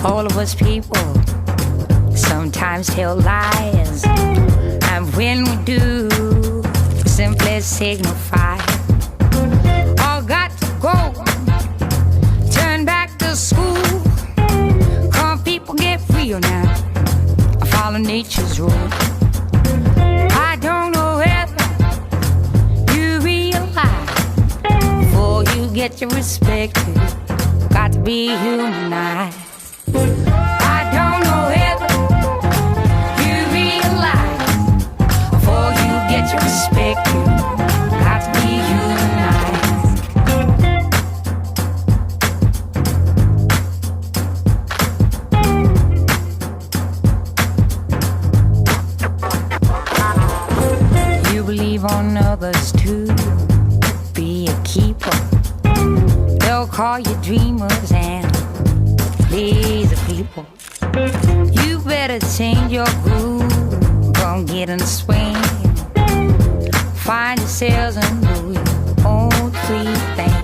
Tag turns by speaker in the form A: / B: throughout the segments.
A: All of us people sometimes tell lies, and when we do, simply signify all got to go, turn back to school. Come people, get real now, follow nature's rule. I don't know whether you realize, before you get your respect, got to be humanized. I don't know whether you realize, before you get your respect, got to be humanized. You believe on others too, be a keeper. They'll call you dreamers and lazy people. You better change your groove, gon' get in the swing. Find yourselves and do your own free thing.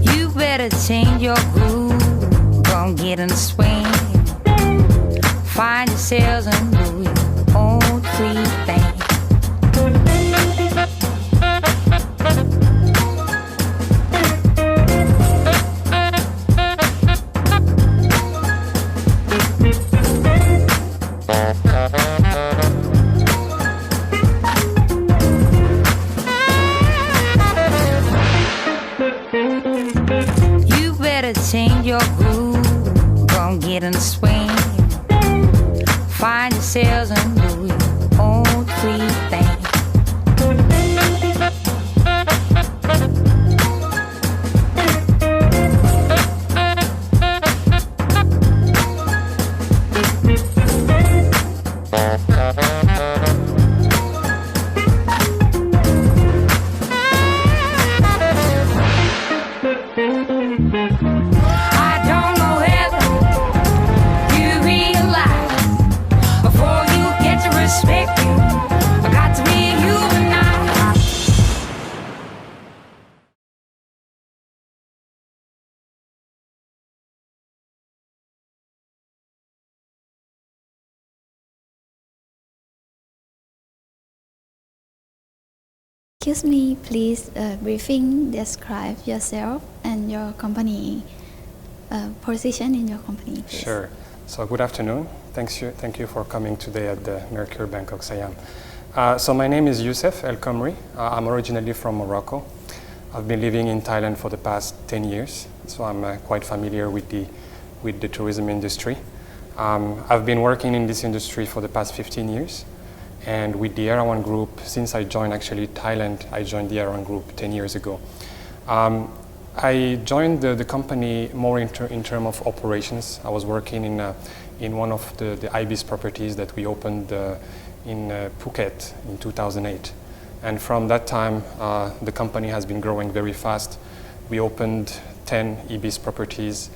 A: You better change your groove, gon' get in the swing. Find yourselves and do your own free thing. You better change your groove, gon' get in the swing. Find yourselves and do your own free thing. I don't know whether you realize, before you get to respect you, I got to be humanized.
B: Excuse me, please briefing describe yourself and your company, position in your company, please.
C: Sure. So good afternoon. Thank you for coming today at the Mercure Bangkok Siam. So my name is Youssef El Khomri. I'm originally from Morocco. I've been living in Thailand for the past 10 years, so I'm quite familiar with the tourism industry. I've been working in this industry for the past 15 years. And with the Erawan group, since I joined actually Thailand, I joined the Erawan group 10 years ago. I joined the company more in terms of operations. I was working in one of the IBIS properties that we opened in Phuket in 2008. And from that time, the company has been growing very fast. We opened 10 IBIS properties,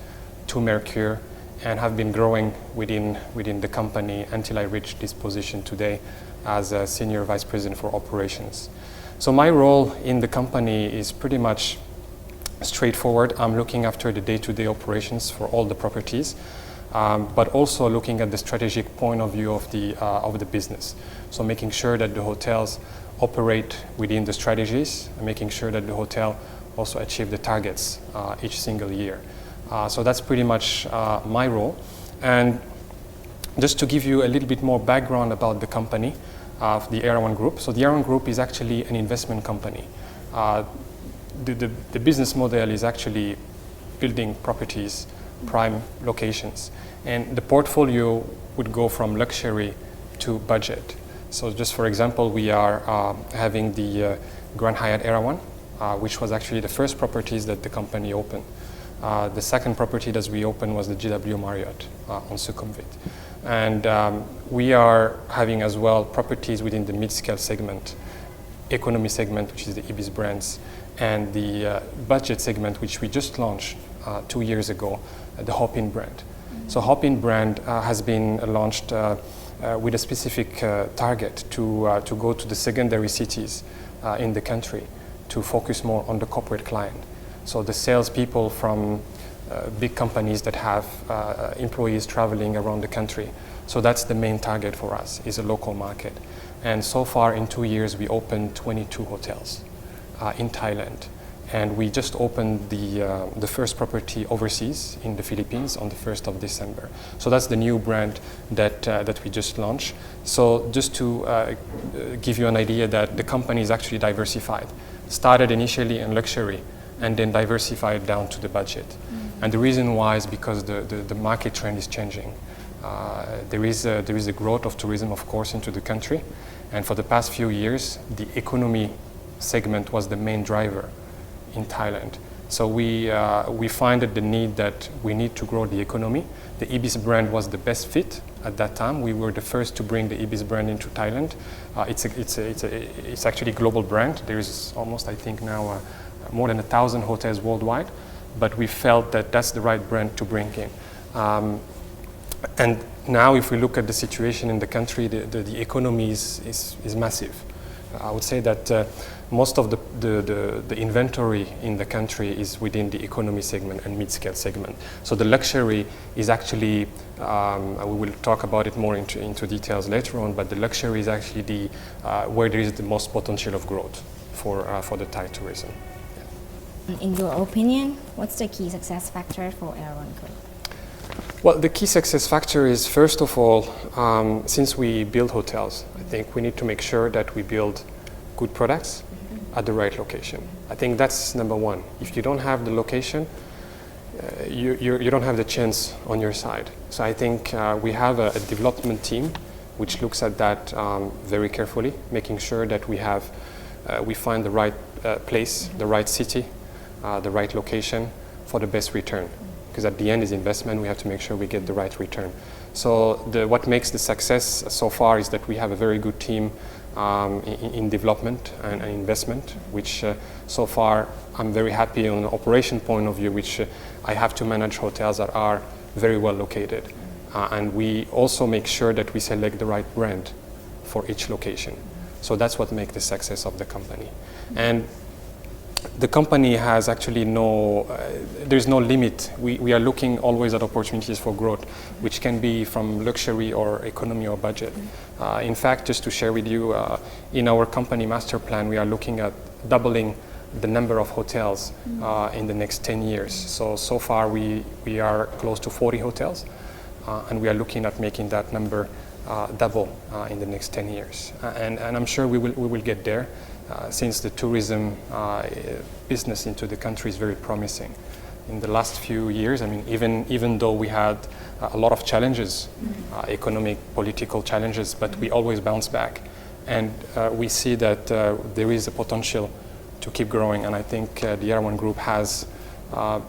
C: 2 Mercure, and have been growing within the company until I reached this position today as a Senior Vice President for Operations. So my role in the company is pretty much straightforward. I'm looking after the day-to-day operations for all the properties, but also looking at the strategic point of view of the business. So making sure that the hotels operate within the strategies, and making sure that the hotel also achieve the targets each single year. So that's pretty much my role. And just to give you a little bit more background about the company, the Erawan Group. So the Erawan Group is actually an investment company. The business model is actually building properties, prime locations. And the portfolio would go from luxury to budget. So just for example, we are having the Grand Hyatt Erawan, which was actually the first properties that the company opened. The second property that we opened was the GW Marriott on Sukhumvit. And we are having as well properties within the mid-scale segment. economy segment, which is the Ibis brands, and the budget segment, which we just launched 2 years ago, the Hop-In brand. So Hop-In brand has been launched with a specific target to go to the secondary cities in the country to focus more on the corporate client. So the salespeople from big companies that have employees traveling around the country. So that's the main target for us, is a local market. And so far in 2 years, we opened 22 hotels in Thailand. And we just opened the first property overseas in the Philippines on the 1st of December. So that's the new brand that we just launched. So just to give you an idea that the company is actually diversified. Started initially in luxury and then diversified down to the budget. And the reason why is because the market trend is changing. There is a growth of tourism, of course, into the country. And for the past few years, the economy segment was the main driver in Thailand. So we find that the need that we need to grow the economy. The Ibis brand was the best fit at that time. We were the first to bring the Ibis brand into Thailand. It's actually a global brand. There is almost, I think now, more than 1,000 hotels worldwide. But we felt that that's the right brand to bring in. And now if we look at the situation in the country, the economy is massive. I would say that most of the inventory in the country is within the economy segment and mid-scale segment. So the luxury is actually, we will talk about it more into details later on, but the luxury is actually where there is the most potential of growth for the Thai tourism.
D: In your opinion, what's the key success factor for Erawan Group?
C: Well, the key success factor is, first of all, since we build hotels, I think we need to make sure that we build good products at the right location. I think that's number one. If you don't have the location, you don't have the chance on your side. So I think we have a development team which looks at that very carefully, making sure that we find the right place, the right city, the right location for the best return. Because at the end is investment, we have to make sure we get the right return. So what makes the success so far is that we have a very good team in development and investment, which so far I'm very happy on an operation point of view, which I have to manage hotels that are very well located. And we also make sure that we select the right brand for each location. So that's what makes the success of the company. And the company has actually there's no limit. We are looking always at opportunities for growth, which can be from luxury or economy or budget. In fact, just to share with you, in our company master plan, we are looking at doubling the number of hotels in the next 10 years. So far we are close to 40 hotels, and we are looking at making that number double in the next 10 years. And I'm sure we will get there. Since the tourism business into the country is very promising. In the last few years, I mean, even though we had a lot of challenges, economic, political challenges, but we always bounce back. And we see that there is a potential to keep growing, and I think the Erawan Group has the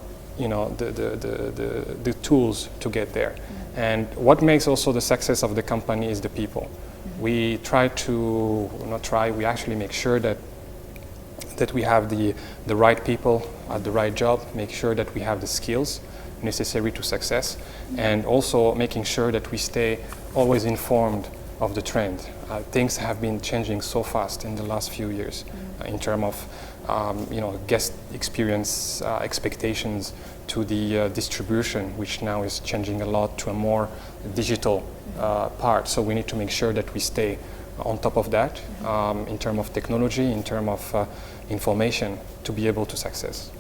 C: tools to get there. And what makes also the success of the company is the people. We we actually make sure that we have the right people at the right job, make sure that we have the skills necessary to success, and also making sure that we stay always informed of the trend. Things have been changing so fast in the last few years in terms of guest experience expectations to the distribution, which now is changing a lot to a more digital part. So we need to make sure that we stay on top of that in terms of technology, in terms of information, to be able to success.